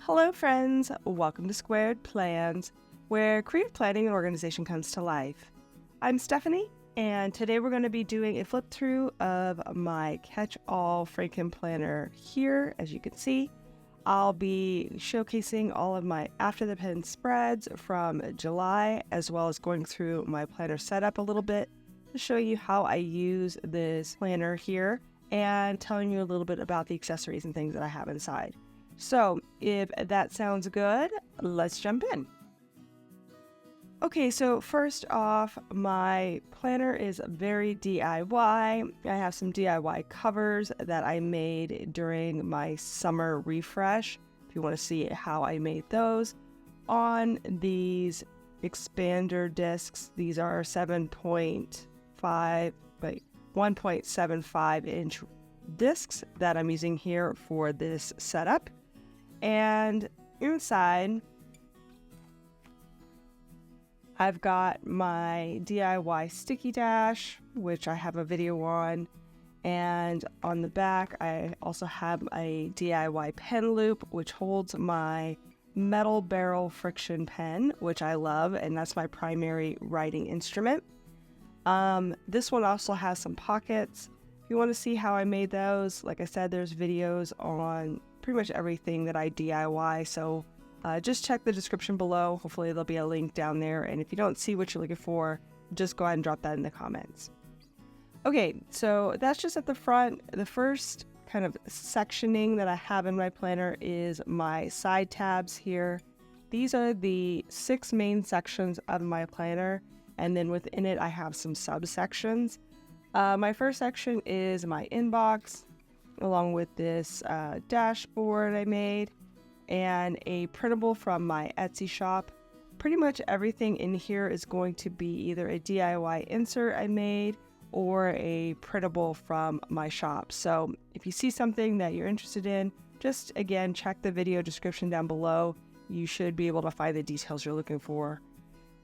Hello friends, welcome to Squared Plans, where creative planning and organization comes to life. I'm Stephanie, and today we're going to be doing a flip through of my catch-all Frankenplanner here. As you can see, I'll be showcasing all of my after the pen spreads from July, as well as going through my planner setup a little bit to show you how I use this planner here and telling you a little bit about the accessories and things that I have inside. So if that sounds good, let's jump in. Okay, so first off, my planner is very DIY. I have some DIY covers that I made during my summer refresh. If you want to see how I made those on these expander discs, these are 7.5 by 1.75 inch discs that I'm using here for this setup. And inside, I've got my DIY sticky dash, which I have a video on. And on the back, I also have a DIY pen loop, which holds my metal barrel friction pen, which I love, and that's my primary writing instrument. This one also has some pockets. If you want to see how I made those, like I said, there's videos on pretty much everything that I DIY, so just check the description below. Hopefully there'll be a link down there, and if you don't see what you're looking for, just go ahead and drop that in the comments. Okay, so that's just at the front. The first kind of sectioning that I have in my planner is my side tabs here. These are the 6 main sections of my planner, and then within it I have some subsections. My first section is my inbox, along with this dashboard I made and a printable from my Etsy shop. Pretty much everything in here is going to be either a DIY insert I made or a printable from my shop. So if you see something that you're interested in, just again, check the video description down below. You should be able to find the details you're looking for.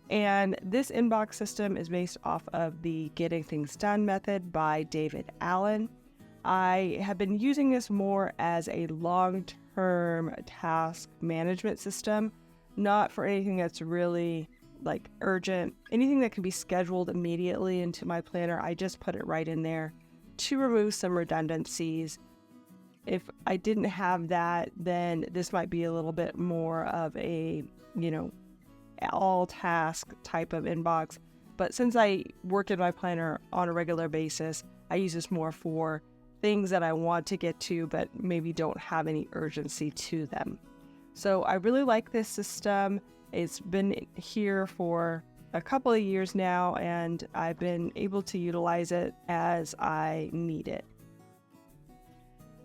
And this inbox system is based off of the Getting Things Done method by David Allen. I have been using this more as a long-term task management system, not for anything that's really like urgent. Anything that can be scheduled immediately into my planner, I just put it right in there to remove some redundancies. If I didn't have that, then this might be a little bit more of a, all task type of inbox. But since I work in my planner on a regular basis, I use this more for things that I want to get to, but maybe don't have any urgency to them. So I really like this system. It's been here for a couple of years now, and I've been able to utilize it as I need it.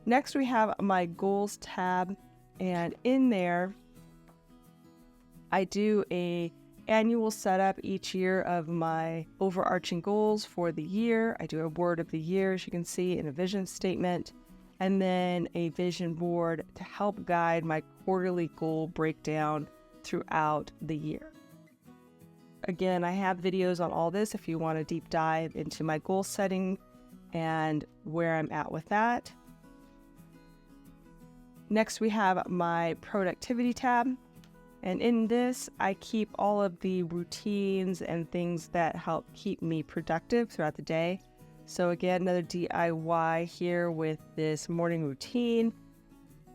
Next, we have my goals tab, and in there, I do a annual setup each year of my overarching goals for the year. I do a word of the year, as you can see, in a vision statement, and then a vision board to help guide my quarterly goal breakdown throughout the year. Again, I have videos on all this if you want to deep dive into my goal setting and where I'm at with that. Next, we have my productivity tab. And in this, I keep all of the routines and things that help keep me productive throughout the day. So again, another DIY here with this morning routine.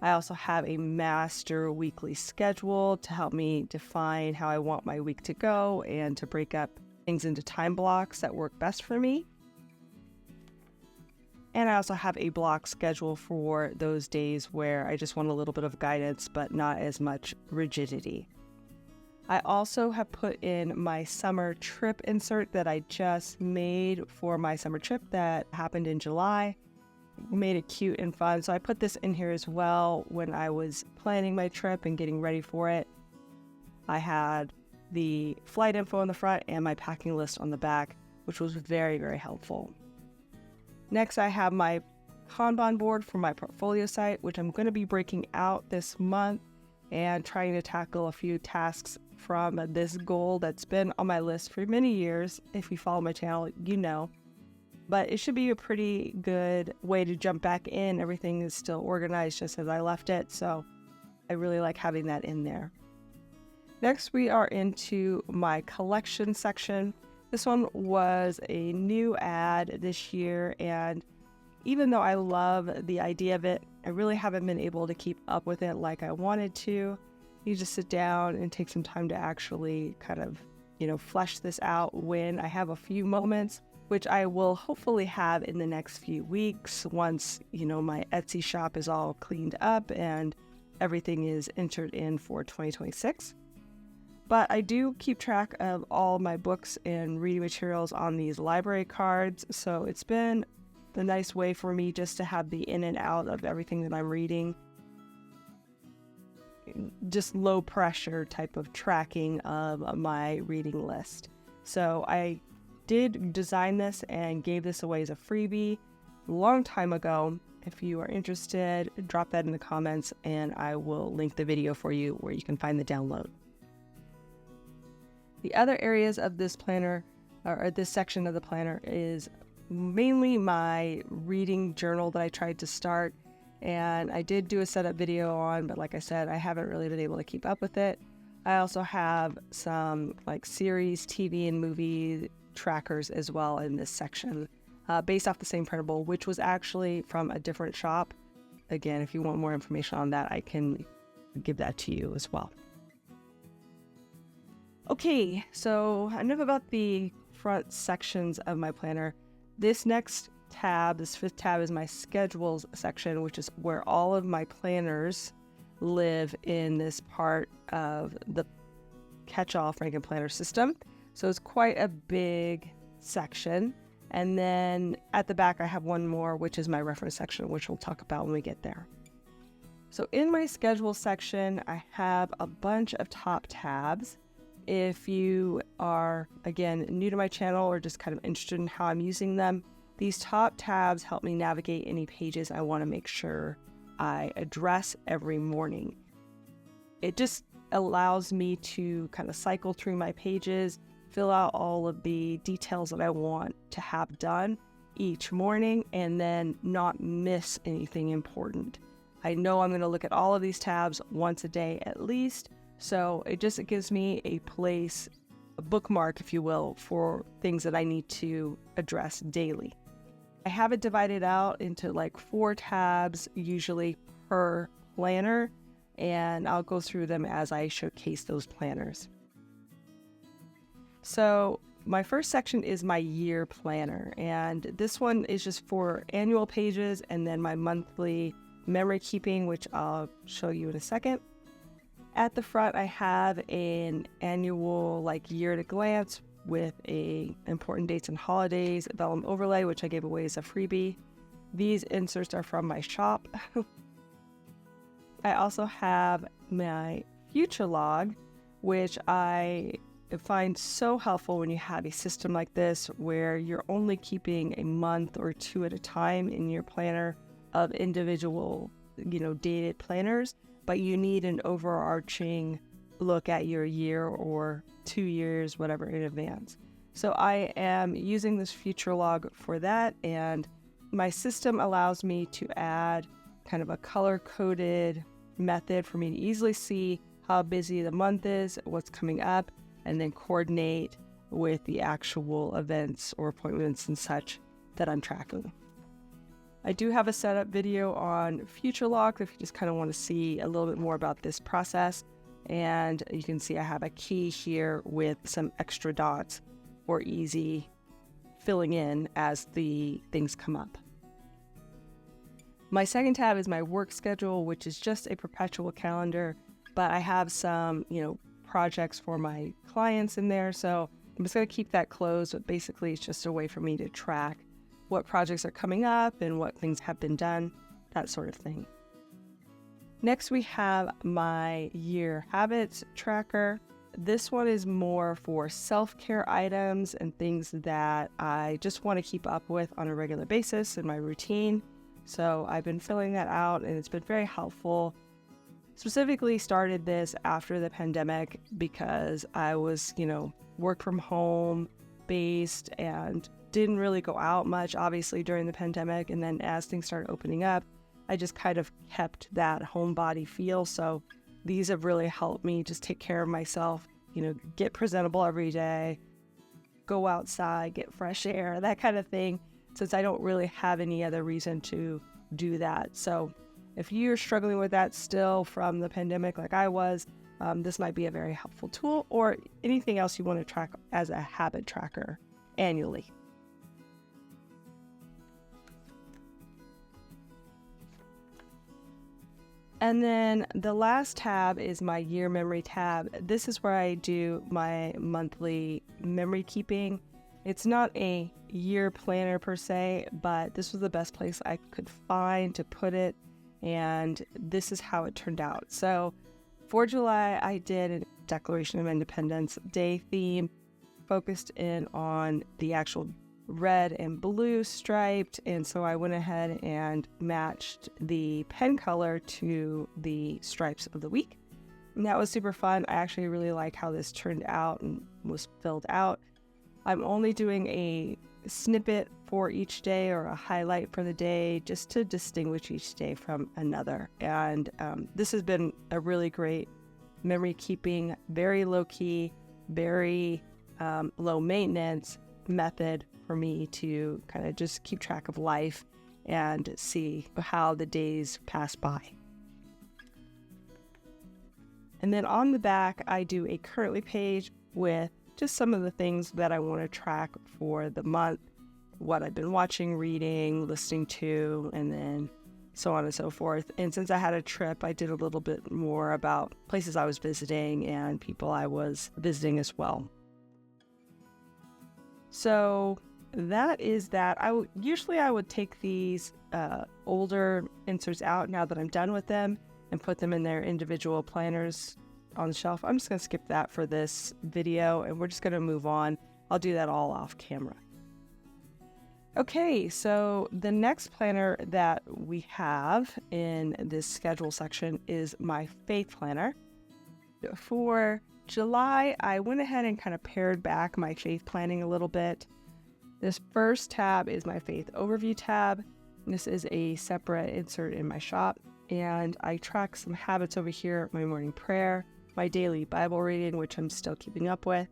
I also have a master weekly schedule to help me define how I want my week to go and to break up things into time blocks that work best for me. And I also have a block schedule for those days where I just want a little bit of guidance, but not as much rigidity. I also have put in my summer trip insert that I just made for my summer trip that happened in July. Made it cute and fun. So I put this in here as well when I was planning my trip and getting ready for it. I had the flight info on the front and my packing list on the back, which was very, very helpful. Next, I have my Kanban board for my portfolio site, which I'm going to be breaking out this month and trying to tackle a few tasks from this goal that's been on my list for many years. If you follow my channel, you know. But it should be a pretty good way to jump back in. Everything is still organized just as I left it. So I really like having that in there. Next, we are into my collection section. This one was a new ad this year, and even though I love the idea of it, I really haven't been able to keep up with it like I wanted to. You just sit down and take some time to actually kind of, flesh this out when I have a few moments, which I will hopefully have in the next few weeks once, my Etsy shop is all cleaned up and everything is entered in for 2026. But I do keep track of all my books and reading materials on these library cards, so it's been a nice way for me just to have the in and out of everything that I'm reading. Just low pressure type of tracking of my reading list. So I did design this and gave this away as a freebie a long time ago. If you are interested, drop that in the comments and I will link the video for you where you can find the download. The other areas of this planner, or this section of the planner, is mainly my reading journal that I tried to start, and I did do a setup video on, but like I said, I haven't really been able to keep up with it. I also have some series, TV, and movie trackers as well in this section, based off the same printable, which was actually from a different shop. Again, if you want more information on that, I can give that to you as well. Okay, so enough about the front sections of my planner. This next tab, this fifth tab, is my schedules section, which is where all of my planners live in this part of the catch-all Frankenplanner system. So it's quite a big section. And then at the back, I have one more, which is my reference section, which we'll talk about when we get there. So in my schedule section, I have a bunch of top tabs. If you are, again, new to my channel or just kind of interested in how I'm using them, these top tabs help me navigate any pages I want to make sure I address every morning. It just allows me to kind of cycle through my pages, fill out all of the details that I want to have done each morning, and then not miss anything important. I know I'm going to look at all of these tabs once a day at least, so it gives me a place, a bookmark, if you will, for things that I need to address daily. I have it divided out into 4 tabs, usually per planner, and I'll go through them as I showcase those planners. So my first section is my year planner, and this one is just for annual pages and then my monthly memory keeping, which I'll show you in a second. At the front, I have an annual year at a glance with important dates and holidays vellum overlay, which I gave away as a freebie. These inserts are from my shop. I also have my future log, which I find so helpful when you have a system like this where you're only keeping a month or 2 at a time in your planner of individual, dated planners, but you need an overarching look at your year or 2 years, whatever, in advance. So I am using this future log for that, and my system allows me to add kind of a color-coded method for me to easily see how busy the month is, what's coming up, and then coordinate with the actual events or appointments and such that I'm tracking. I do have a setup video on future log if you just kind of want to see a little bit more about this process. And you can see I have a key here with some extra dots for easy filling in as the things come up. My second tab is my work schedule, which is just a perpetual calendar, but I have some, projects for my clients in there. So I'm just going to keep that closed, but basically it's just a way for me to track what projects are coming up and what things have been done, that sort of thing. Next, we have my year habits tracker. This one is more for self-care items and things that I just want to keep up with on a regular basis in my routine. So I've been filling that out and it's been very helpful. Specifically started this after the pandemic because I was, work from home based and didn't really go out much, obviously, during the pandemic. And then as things started opening up, I just kind of kept that homebody feel. So these have really helped me just take care of myself, get presentable every day, go outside, get fresh air, that kind of thing, since I don't really have any other reason to do that. So if you're struggling with that still from the pandemic like I was, this might be a very helpful tool, or anything else you want to track as a habit tracker annually. And then the last tab is my year memory tab. This is where I do my monthly memory keeping. It's not a year planner per se, but this was the best place I could find to put it. And this is how it turned out. So for July, I did a Declaration of Independence Day theme, focused in on the actual red and blue striped, and so I went ahead and matched the pen color to the stripes of the week, and that was super fun. I actually really like how this turned out and was filled out. I'm only doing a snippet for each day, or a highlight for the day, just to distinguish each day from another. And this has been a really great memory keeping, very low key, very low maintenance method for me to kind of just keep track of life and see how the days pass by. And then on the back, I do a currently page with just some of the things that I want to track for the month, what I've been watching, reading, listening to, and then so on and so forth. And since I had a trip, I did a little bit more about places I was visiting and people I was visiting as well. So that is that. I would take these older inserts out now that I'm done with them and put them in their individual planners on the shelf. I'm just going to skip that for this video, and we're just going to move on. I'll do that all off camera. Okay, so the next planner that we have in this schedule section is my faith planner. For July, I went ahead and kind of pared back my faith planning a little bit. This first tab is my faith overview tab. This is a separate insert in my shop, and I track some habits over here: my morning prayer, my daily Bible reading, which I'm still keeping up with,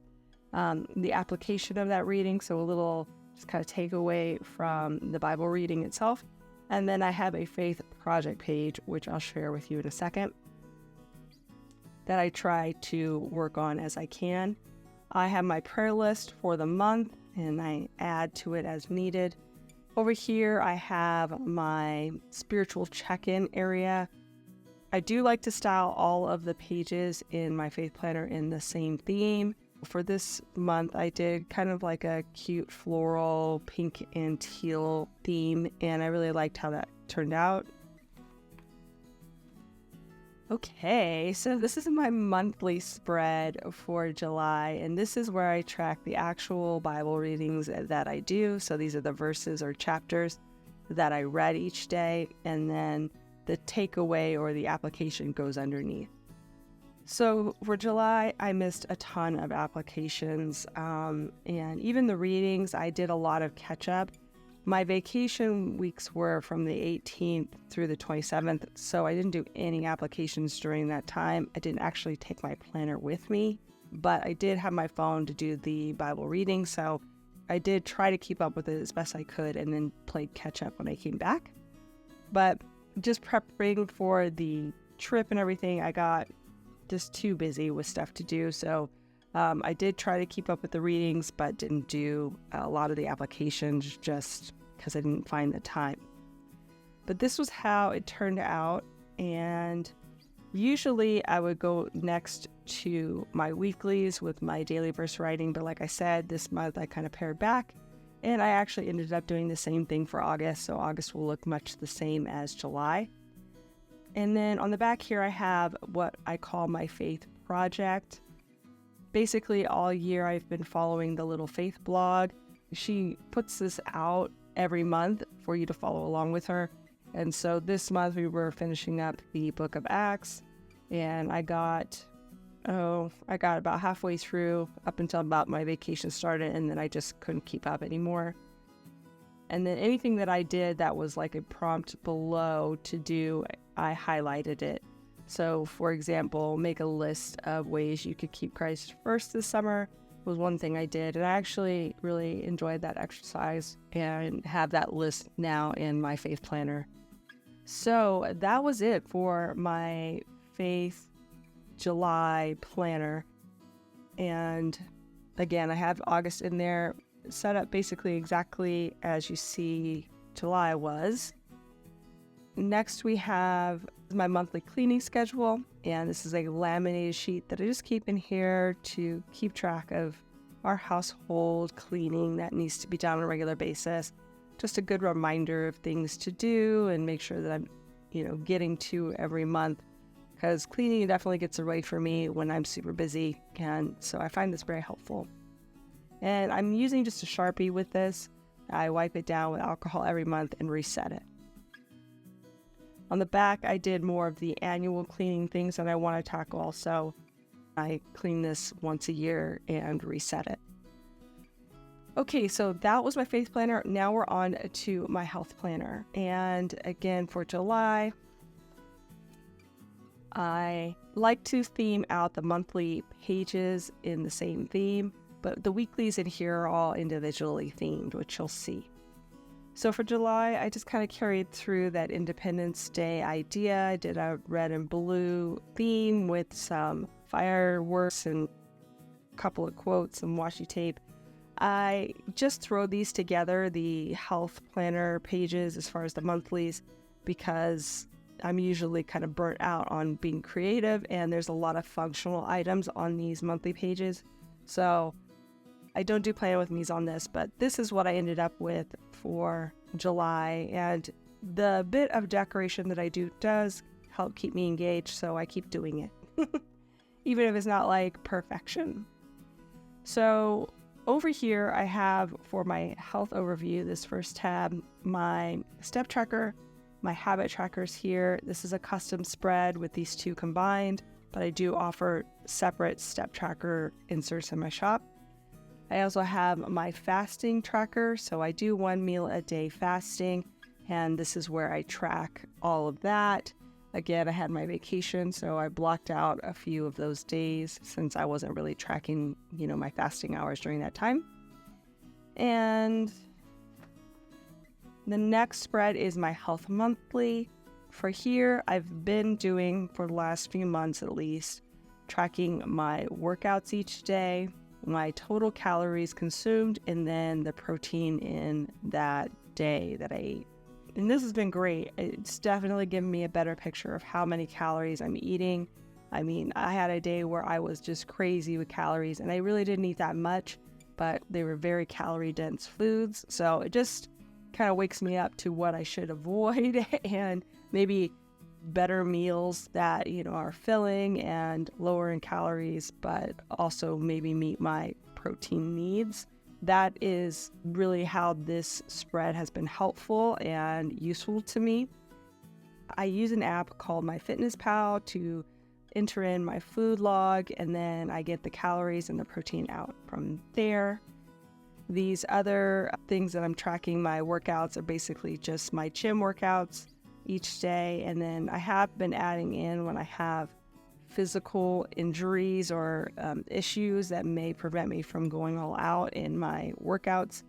the application of that reading, so a little just kind of takeaway from the Bible reading itself. And then I have a faith project page, which I'll share with you in a second, that I try to work on as I can. I have my prayer list for the month, and I add to it as needed. Over here, I have my spiritual check-in area. I do like to style all of the pages in my faith planner in the same theme. For this month, I did kind of like a cute floral pink and teal theme, and I really liked how that turned out. Okay, so this is my monthly spread for July, and this is where I track the actual Bible readings that I do. So these are the verses or chapters that I read each day, and then the takeaway or the application goes underneath. So for July, I missed a ton of applications, and even the readings, I did a lot of catch up. My vacation weeks were from the 18th through the 27th, so I didn't do any applications during that time. I didn't actually take my planner with me, but I did have my phone to do the Bible reading, so I did try to keep up with it as best I could and then played catch up when I came back. But just prepping for the trip and everything, I got just too busy with stuff to do, so I did try to keep up with the readings, but didn't do a lot of the applications just because I didn't find the time. But this was how it turned out, and usually I would go next to my weeklies with my daily verse writing, but like I said, this month I kind of pared back, and I actually ended up doing the same thing for August, so August will look much the same as July. And then on the back here, I have what I call my faith project. Basically, all year I've been following the Little Faith blog. She puts this out every month for you to follow along with her. And so this month we were finishing up the book of Acts, and I got about halfway through, up until about my vacation started, and then I just couldn't keep up anymore. And then anything that I did that was like a prompt below to do, I highlighted it. So for example, make a list of ways you could keep Christ first this summer was one thing I did. And I actually really enjoyed that exercise and have that list now in my faith planner. So that was it for my Faith July planner. And again, I have August in there set up basically exactly as you see July was. Next, we have my monthly cleaning schedule, and this is a laminated sheet that I just keep in here to keep track of our household cleaning that needs to be done on a regular basis. Just a good reminder of things to do and make sure that I'm, getting to every month, because cleaning definitely gets away from me when I'm super busy, and so I find this very helpful. And I'm using just a Sharpie with this. I wipe it down with alcohol every month and reset it. On the back, I did more of the annual cleaning things that I want to tackle. So I clean this once a year and reset it. Okay, so that was my faith planner. Now we're on to my health planner. And again, for July, I like to theme out the monthly pages in the same theme, but the weeklies in here are all individually themed, which you'll see. So for July, I just kind of carried through that Independence Day idea. I did a red and blue theme with some fireworks and a couple of quotes and washi tape. I just throw these together, the health planner pages as far as the monthlies, because I'm usually kind of burnt out on being creative, and there's a lot of functional items on these monthly pages. So I don't do plan with me's on this, but this is what I ended up with for July. And the bit of decoration that I do does help keep me engaged, so I keep doing it, even if it's not like perfection. So over here, I have for my health overview, this first tab, my step tracker, my habit trackers here. This is a custom spread with these two combined, but I do offer separate step tracker inserts in my shop. I also have my fasting tracker, so I do 1 meal a day fasting, and this is where I track all of that. Again, I had my vacation, so I blocked out a few of those days since I wasn't really tracking, my fasting hours during that time. And the next spread is my health monthly. For here, I've been doing, for the last few months at least, tracking my workouts each day, my total calories consumed, and then the protein in that day that I ate. And this has been great. It's definitely given me a better picture of how many calories I'm eating. I mean, I had a day where I was just crazy with calories, and I really didn't eat that much, but they were very calorie dense foods. So it just kind of wakes me up to what I should avoid and maybe better meals that, are filling and lower in calories, but also maybe meet my protein needs. That is really how this spread has been helpful and useful to me. I use an app called MyFitnessPal to enter in my food log, and then I get the calories and the protein out from there. These other things that I'm tracking, my workouts, are basically just my gym workouts each day, and then I have been adding in when I have physical injuries or issues that may prevent me from going all out in my workouts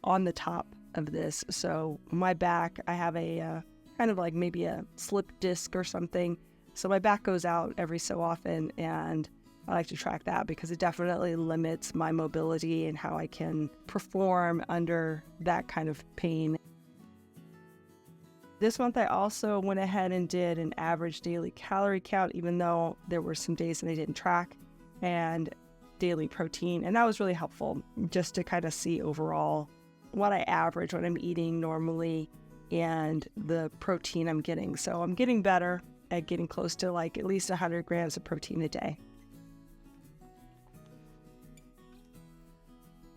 on the top of this. So my back, I have a kind of like maybe a slip disc or something. So my back goes out every so often, and I like to track that because it definitely limits my mobility and how I can perform under that kind of pain. This month, I also went ahead and did an average daily calorie count, even though there were some days that I didn't track, and daily protein. And that was really helpful just to kind of see overall what I average when I'm eating normally and the protein I'm getting. So I'm getting better at getting close to like at least 100 grams of protein a day.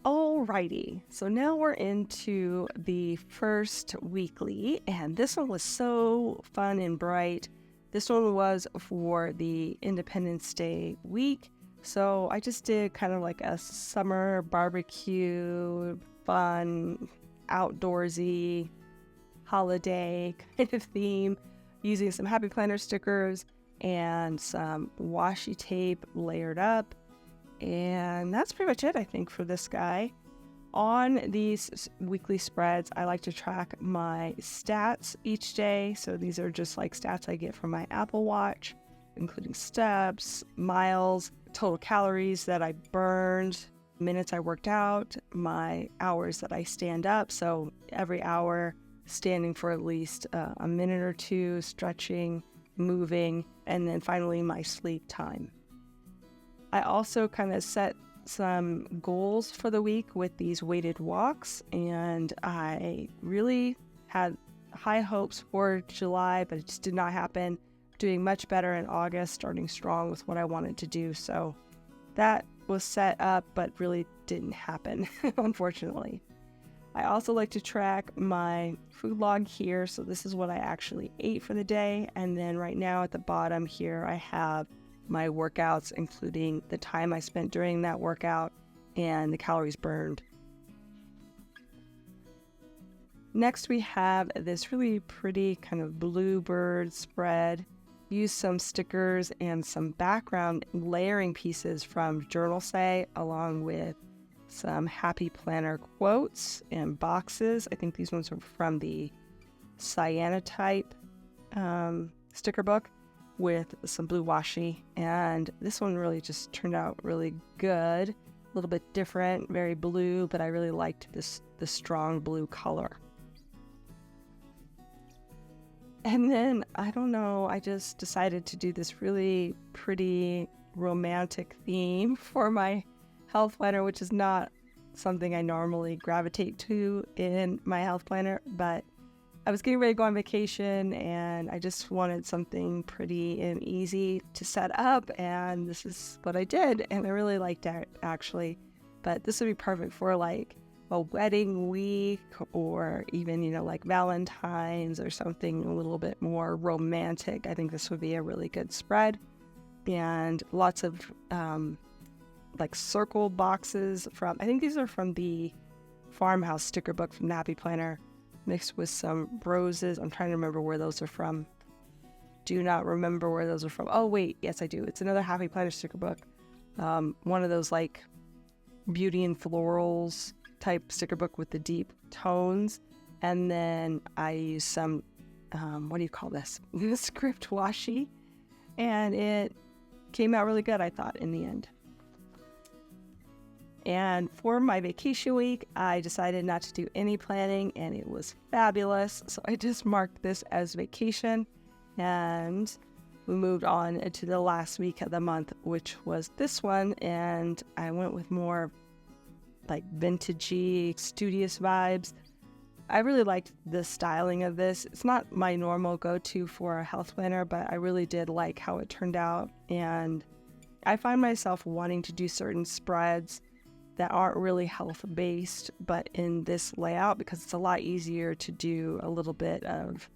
Alrighty, so now we're into the first weekly, and this one was so fun and bright. This one was for the Independence Day week, so I just did kind of like a summer barbecue, fun, outdoorsy holiday kind of theme, using some Happy Planner stickers and some washi tape layered up. And that's pretty much it, I think, for this guy. On these weekly spreads, I like to track my stats each day. So these are just like stats I get from my Apple Watch, including steps, miles, total calories that I burned, minutes I worked out, my hours that I stand up. So every hour standing for at least a minute or two, stretching, moving, and then finally my sleep time. I also kind of set some goals for the week with these weighted walks, and I really had high hopes for July, but it just did not happen. Doing much better in August, starting strong with what I wanted to do. So that was set up, but really didn't happen, unfortunately. I also like to track my food log here. So this is what I actually ate for the day. And then right now at the bottom here, I have my workouts, including the time I spent during that workout and the calories burned. Next, we have this really pretty kind of bluebird spread. Use some stickers and some background layering pieces from Journal Say, along with some Happy Planner quotes and boxes. I think these ones are from the Cyanotype sticker book with some blue washi. And this one really just turned out really good. A little bit different, very blue, but I really liked the strong blue color. And then, I don't know, I just decided to do this really pretty romantic theme for my health planner, which is not something I normally gravitate to in my health planner, but I was getting ready to go on vacation and I just wanted something pretty and easy to set up, and this is what I did, and I really liked it actually. But this would be perfect for like a wedding week, or even, like Valentine's or something a little bit more romantic. I think this would be a really good spread. And lots of like circle boxes I think these are from the Farmhouse sticker book from the Happy Planner, mixed with some roses. I'm trying to remember where those are from. Do not remember where those are from. Oh wait, yes I do. It's another Happy Planner sticker book. One of those like beauty and florals type sticker book with the deep tones. And then I use some, what do you call this? Script washi. And it came out really good, I thought, in the end. And for my vacation week, I decided not to do any planning, and it was fabulous. So I just marked this as vacation, and we moved on to the last week of the month, which was this one. And I went with more like vintagey, studious vibes. I really liked the styling of this. It's not my normal go-to for a health planner, but I really did like how it turned out. And I find myself wanting to do certain spreads that aren't really health-based, but in this layout, because it's a lot easier to do a little bit of,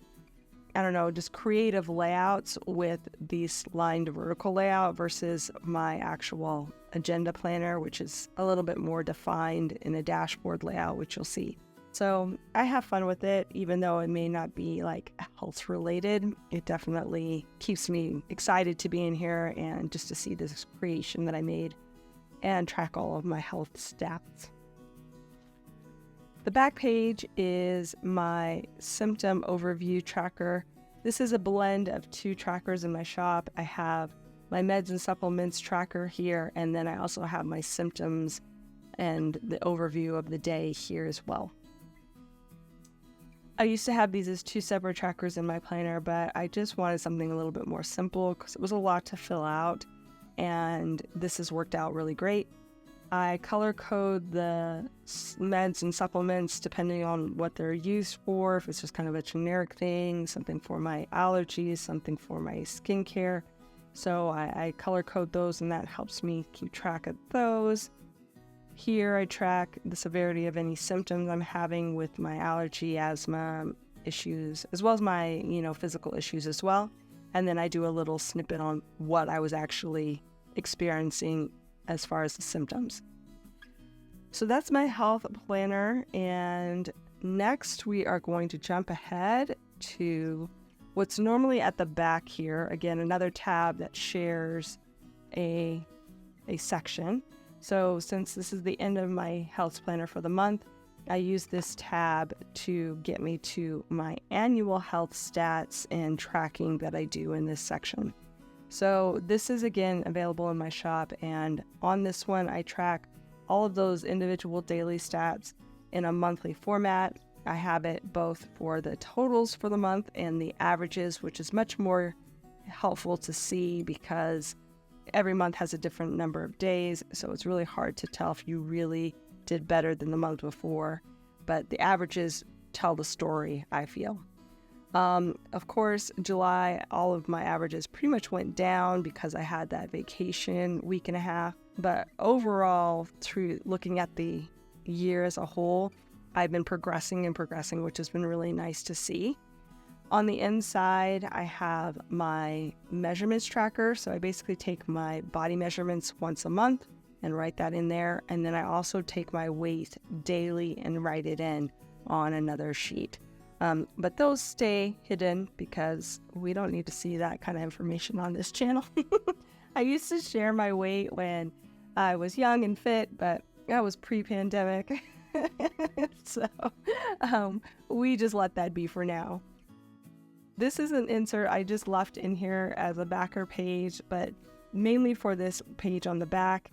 I don't know, just creative layouts with these lined vertical layout versus my actual agenda planner, which is a little bit more defined in a dashboard layout, which you'll see. So I have fun with it, even though it may not be like health related. It definitely keeps me excited to be in here and just to see this creation that I made and track all of my health stats. The back page is my symptom overview tracker. This is a blend of two trackers in my shop. I have my meds and supplements tracker here, and then I also have my symptoms and the overview of the day here as well. I used to have these as two separate trackers in my planner, but I just wanted something a little bit more simple because it was a lot to fill out, and this has worked out really great. I color code the meds and supplements depending on what they're used for. If it's just kind of a generic thing, something for my allergies, something for my skincare. So I color code those, and that helps me keep track of those. Here I track the severity of any symptoms I'm having with my allergy, asthma issues, as well as my, physical issues as well. And then I do a little snippet on what I was actually experiencing as far as the symptoms. So that's my health planner, and Next, we are going to jump ahead to what's normally at the back here. Again, another tab that shares a section. So since this is the end of my health planner for the month, I use this tab to get me to my annual health stats and tracking that I do in this section. So this is again available in my shop, and on this one I track all of those individual daily stats in a monthly format. I have it both for the totals for the month and the averages, which is much more helpful to see because every month has a different number of days, so it's really hard to tell if you really did better than the month before, but the averages tell the story, I feel. Of course, July, all of my averages pretty much went down because I had that vacation week and a half, but overall, through looking at the year as a whole, I've been progressing, which has been really nice to see. On the inside, I have my measurements tracker. So I basically take my body measurements once a month and write that in there. And then I also take my weight daily and write it in on another sheet. But those stay hidden because we don't need to see that kind of information on this channel. I used to share my weight when I was young and fit, but that was pre-pandemic. So we just let that be for now. This is an insert I just left in here as a backer page, but mainly for this page on the back.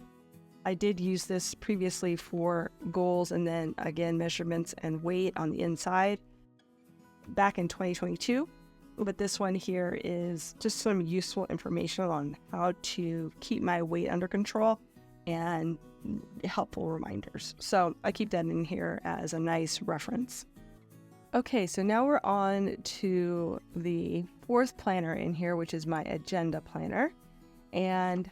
I did use this previously for goals and then again measurements and weight on the inside back in 2022. But this one here is just some useful information on how to keep my weight under control and helpful reminders. So I keep that in here as a nice reference. Okay, so now we're on to the fourth planner in here, which is my agenda planner. And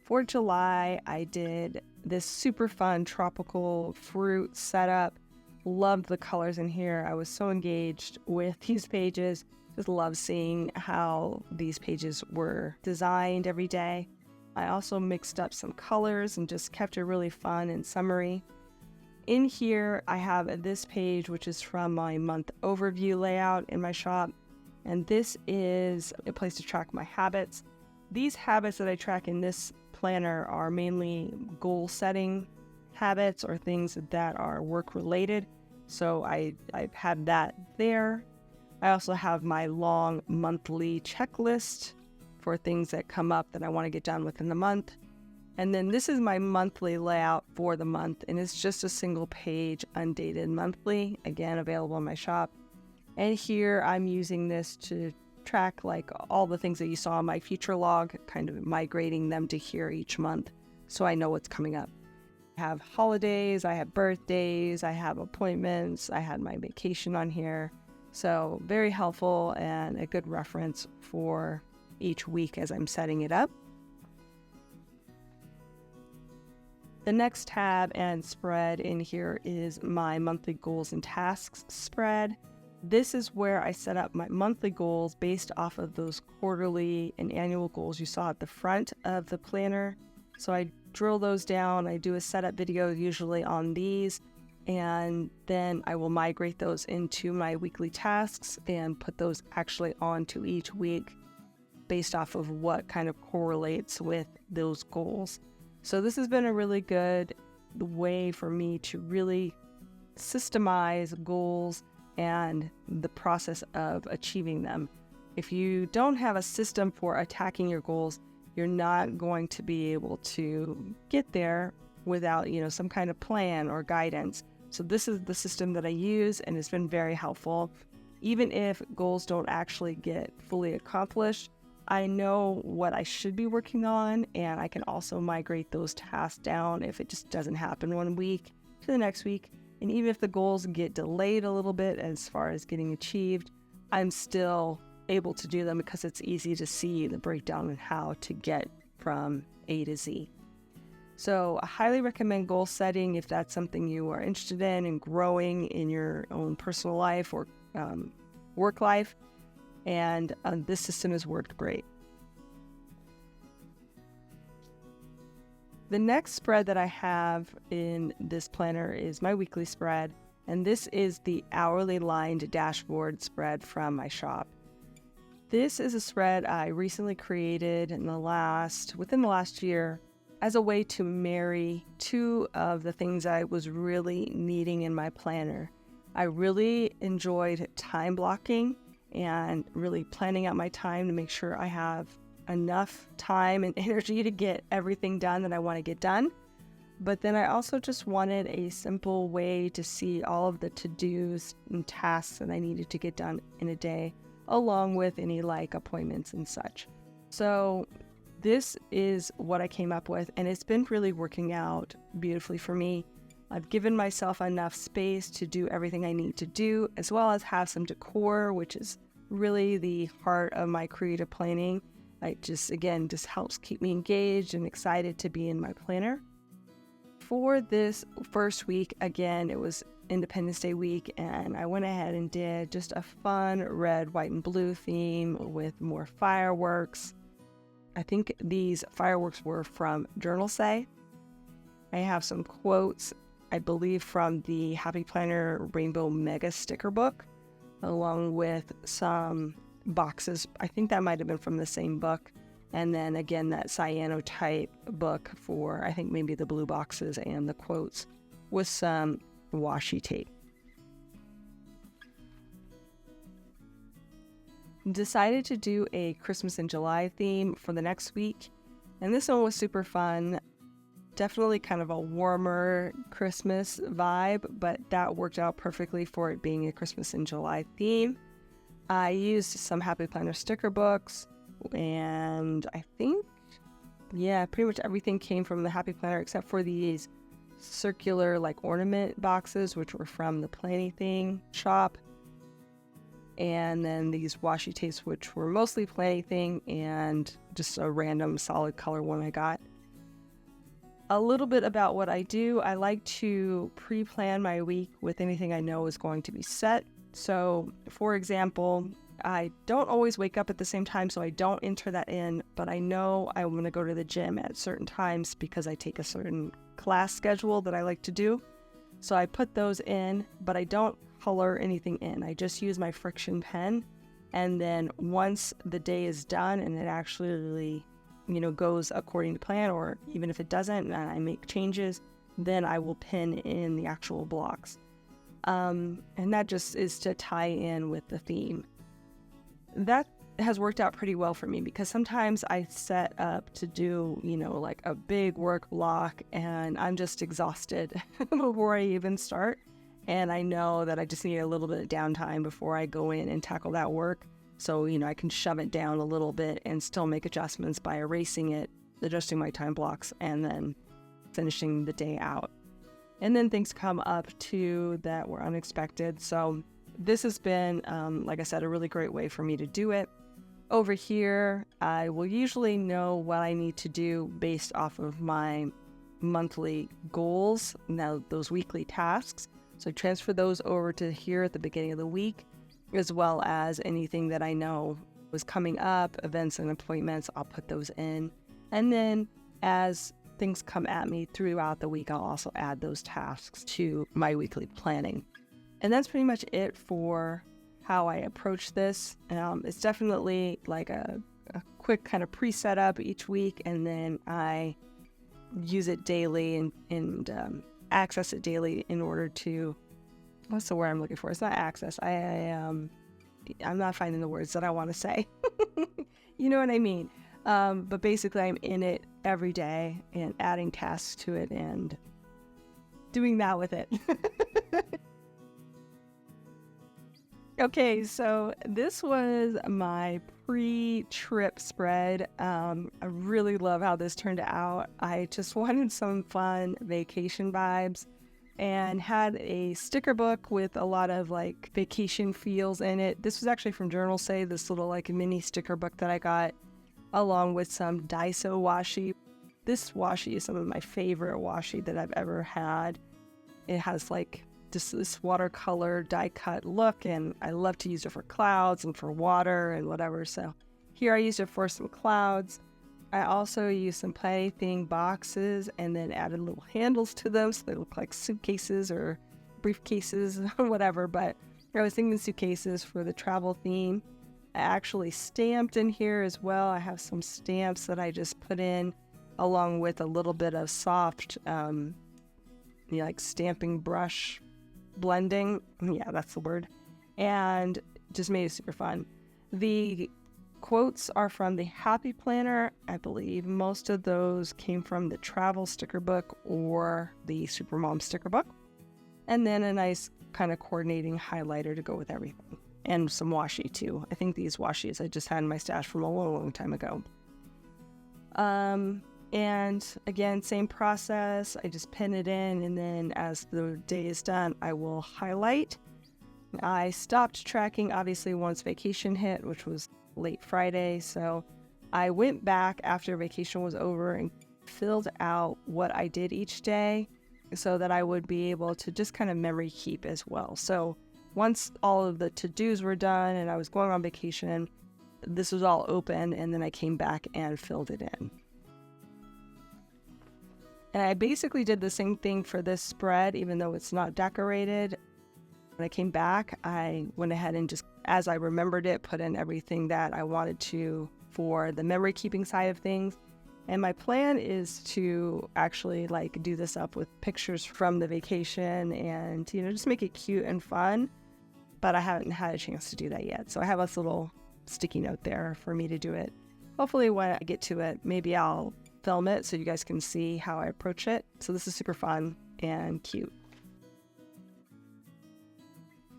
for July, I did this super fun tropical fruit setup. Loved the colors in here. I was so engaged with these pages. Just love seeing how these pages were designed every day. I also mixed up some colors and just kept it really fun and summery. In here, I have this page, which is from my month overview layout in my shop. And this is a place to track my habits. These habits that I track in this planner are mainly goal setting habits or things that are work related. So I've had that there. I also have my long monthly checklist for things that come up that I want to get done within the month. And then this is my monthly layout for the month, and it's just a single page, undated monthly, again, available in my shop. And here I'm using this to track like all the things that you saw in my future log, kind of migrating them to here each month so I know what's coming up. I have holidays, I have birthdays, I have appointments, I had my vacation on here. So very helpful and a good reference for each week as I'm setting it up. The next tab and spread in here is my monthly goals and tasks spread. This is where I set up my monthly goals based off of those quarterly and annual goals you saw at the front of the planner. So I drill those down. I do a setup video usually on these, and then I will migrate those into my weekly tasks and put those actually onto each week based off of what kind of correlates with those goals. So this has been a really good way for me to really systemize goals and the process of achieving them. If you don't have a system for attacking your goals, you're not going to be able to get there without, some kind of plan or guidance. So this is the system that I use, and it's been very helpful. Even if goals don't actually get fully accomplished, I know what I should be working on, and I can also migrate those tasks down if it just doesn't happen one week to the next week. And even if the goals get delayed a little bit as far as getting achieved, I'm still able to do them because it's easy to see the breakdown and how to get from A to Z. So I highly recommend goal setting if that's something you are interested in and growing in your own personal life or work life. And this system has worked great. The next spread that I have in this planner is my weekly spread. And this is the hourly lined dashboard spread from my shop. This is a spread I recently created within the last year as a way to marry two of the things I was really needing in my planner. I really enjoyed time blocking and really planning out my time to make sure I have enough time and energy to get everything done that I want to get done. But then I also just wanted a simple way to see all of the to-dos and tasks that I needed to get done in a day, along with any appointments and such. So this is what I came up with, and it's been really working out beautifully for me. I've given myself enough space to do everything I need to do, as well as have some decor, which is really the heart of my creative planning. It just helps keep me engaged and excited to be in my planner. For this first week, again, it was Independence Day week, and I went ahead and did just a fun red, white, and blue theme with more fireworks. I think these fireworks were from Journal Say. I have some quotes, I believe, from the Happy Planner Rainbow Mega Sticker Book, along with some boxes. I think that might have been from the same book. And then again, that cyanotype book for, I think, maybe the blue boxes and the quotes with some washi tape. Decided to do a Christmas in July theme for the next week, and this one was super fun. Definitely kind of a warmer Christmas vibe, but that worked out perfectly for it being a Christmas in July theme. I used some Happy Planner sticker books, and I think, pretty much everything came from the Happy Planner except for these circular ornament boxes, which were from the Planny Thing shop. And then these washi tapes, which were mostly Planny Thing and just a random solid color one I got. A little bit about what I do. I like to pre-plan my week with anything I know is going to be set. So, for example, I don't always wake up at the same time, so I don't enter that in, but I know I'm going to go to the gym at certain times because I take a certain class schedule that I like to do. So I put those in, but I don't color anything in. I just use my friction pen, and then once the day is done and it actually goes according to plan, or even if it doesn't and I make changes, then I will pin in the actual blocks. And that just is to tie in with the theme. That has worked out pretty well for me because sometimes I set up to do, a big work block and I'm just exhausted before I even start. And I know that I just need a little bit of downtime before I go in and tackle that work. So, I can shove it down a little bit and still make adjustments by erasing it, adjusting my time blocks, and then finishing the day out. And then things come up too that were unexpected. So this has been, like I said, a really great way for me to do it. Over here, I will usually know what I need to do based off of my monthly goals, now those weekly tasks. So I transfer those over to here at the beginning of the week, as well as anything that I know was coming up, events and appointments, I'll put those in. And then as things come at me throughout the week, I'll also add those tasks to my weekly planning. And that's pretty much it for how I approach this. It's definitely like a quick kind of pre-set up each week, and then I use it daily and access it daily in order to, what's the word I'm looking for? It's not access. I'm not finding the words that I want to say. You know what I mean? But basically I'm in it every day and adding tasks to it and doing that with it. Okay, so this was my pre-trip spread. I really love how this turned out. I just wanted some fun vacation vibes and had a sticker book with a lot of vacation feels in it. This was actually from Journal Say, this little mini sticker book that I got, along with some Daiso washi. This washi is some of my favorite washi that I've ever had. It has just this watercolor die cut look, and I love to use it for clouds and for water and whatever. So here I used it for some clouds. I also used some Planny Thing boxes and then added little handles to them so they look like suitcases or briefcases, whatever, but I was thinking suitcases for the travel theme. I actually stamped in here as well. I have some stamps that I just put in along with a little bit of soft, like stamping brush blending. Yeah, that's the word. And just made it super fun. The quotes are from the Happy Planner. I believe most of those came from the travel sticker book or the Supermom sticker book. And then a nice kind of coordinating highlighter to go with everything. And some washi too. I think these washi's I just had in my stash from a long time ago. And again, same process. I just pin it in, and then as the day is done, I will highlight. I stopped tracking, obviously, once vacation hit, which was late Friday. So I went back after vacation was over and filled out what I did each day so that I would be able to just kind of memory keep as well. So once all of the to-dos were done and I was going on vacation, this was all open, and then I came back and filled it in. And I basically did the same thing for this spread, even though it's not decorated. When I came back, I went ahead and just, as I remembered it, put in everything that I wanted to for the memory keeping side of things. And my plan is to actually like do this up with pictures from the vacation and, just make it cute and fun. But I haven't had a chance to do that yet. So I have this little sticky note there for me to do it. Hopefully when I get to it, maybe I'll film it so you guys can see how I approach it. So this is super fun and cute.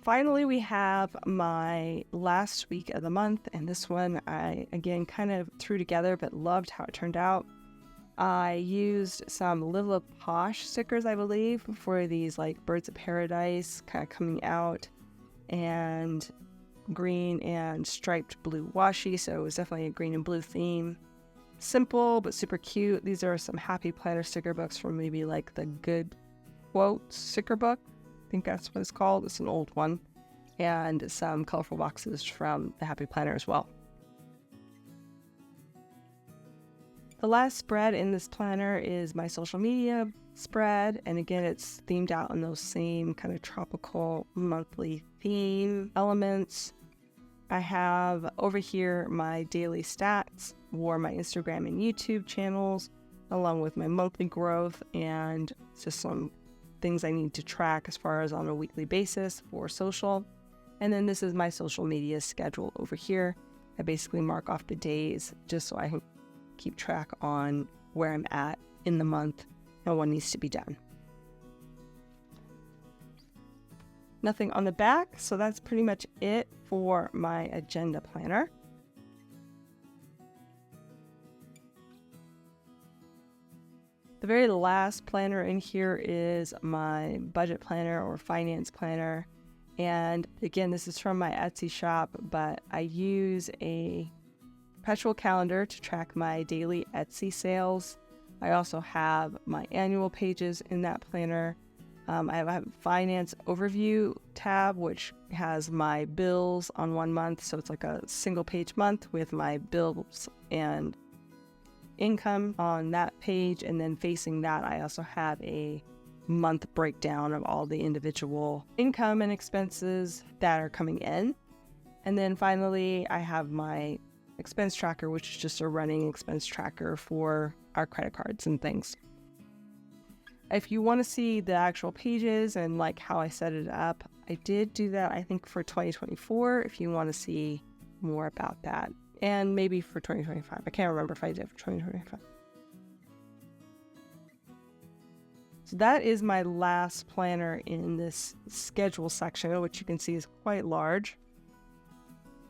Finally, we have my last week of the month, and this one I, again, kind of threw together, but loved how it turned out. I used some Live Live Posh stickers, I believe, for these like Birds of Paradise kind of coming out, and green and striped blue washi, so it was definitely a green and blue theme. Simple, but super cute. These are some Happy Planner sticker books from maybe like the Good Quotes sticker book. I think that's what it's called. It's an old one. And some colorful boxes from the Happy Planner as well. The last spread in this planner is my social media spread. And again, it's themed out in those same kind of tropical monthly theme elements. I have over here my daily stats for my Instagram and YouTube channels, along with my monthly growth and just some things I need to track as far as on a weekly basis for social. And then this is my social media schedule over here. I basically mark off the days just so I can keep track on where I'm at in the month and what needs to be done. Nothing on the back, so that's pretty much it for my agenda planner. The very last planner in here is my budget planner or finance planner. And again, this is from my Etsy shop, but I use a perpetual calendar to track my daily Etsy sales. I also have my annual pages in that planner. I have a finance overview tab, which has my bills on one month. So it's like a single page month with my bills and income on that page. And then facing that, I also have a month breakdown of all the individual income and expenses that are coming in. And then finally, I have my expense tracker, which is just a running expense tracker for our credit cards and things. If you want to see the actual pages and like how I set it up, I did do that, I think, for 2024, if you want to see more about that. And maybe for 2025. I can't remember if I did for 2025. So that is my last planner in this schedule section, which you can see is quite large.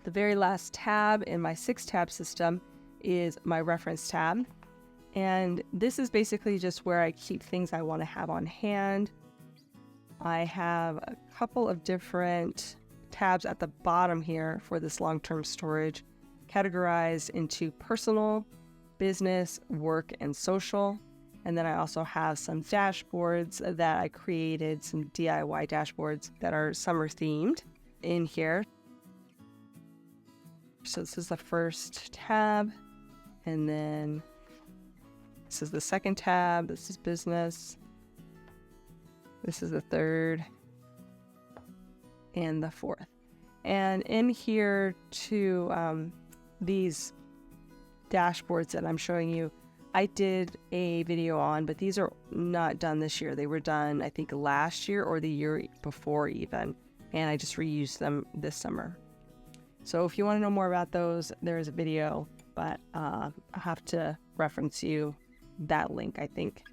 The very last tab in my 6-tab system is my reference tab. And this is basically just where I keep things I want to have on hand. I have a couple of different tabs at the bottom here for this long-term storage, categorized into personal, business, work, and social. And then I also have some dashboards that I created, some DIY dashboards that are summer themed in here. So this is the first tab, and then this is the second tab. This is business. This is the third. and the 4th. And in here to these dashboards that I'm showing you, I did a video on, but these are not done this year. They were done, I think, last year or the year before even, and I just reused them this summer. So if you want to know more about those, there is a video, but I'll have to reference you that link, I think.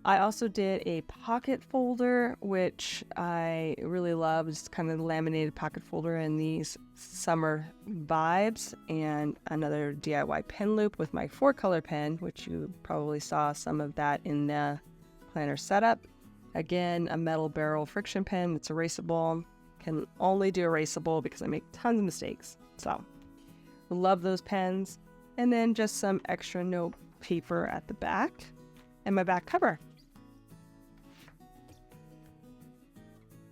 I also did a pocket folder, which I really love. It's kind of the laminated pocket folder in these summer vibes, and another DIY pen loop with my 4-color pen, which you probably saw some of that in the planner setup. Again, a metal barrel friction pen that's erasable. Can only do erasable because I make tons of mistakes. So, love those pens. And then just some extra note paper at the back and my back cover.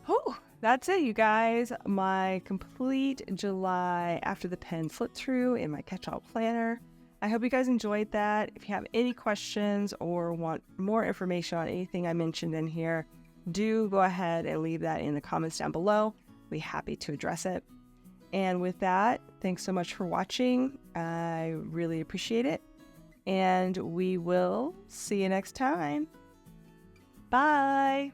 Oh, that's it, you guys. My complete July after the pen flip through in my catch-all planner. I hope you guys enjoyed that. If you have any questions or want more information on anything I mentioned in here, do go ahead and leave that in the comments down below. I'll be happy to address it. And with that, thanks so much for watching. I really appreciate it. And we will see you next time. Bye.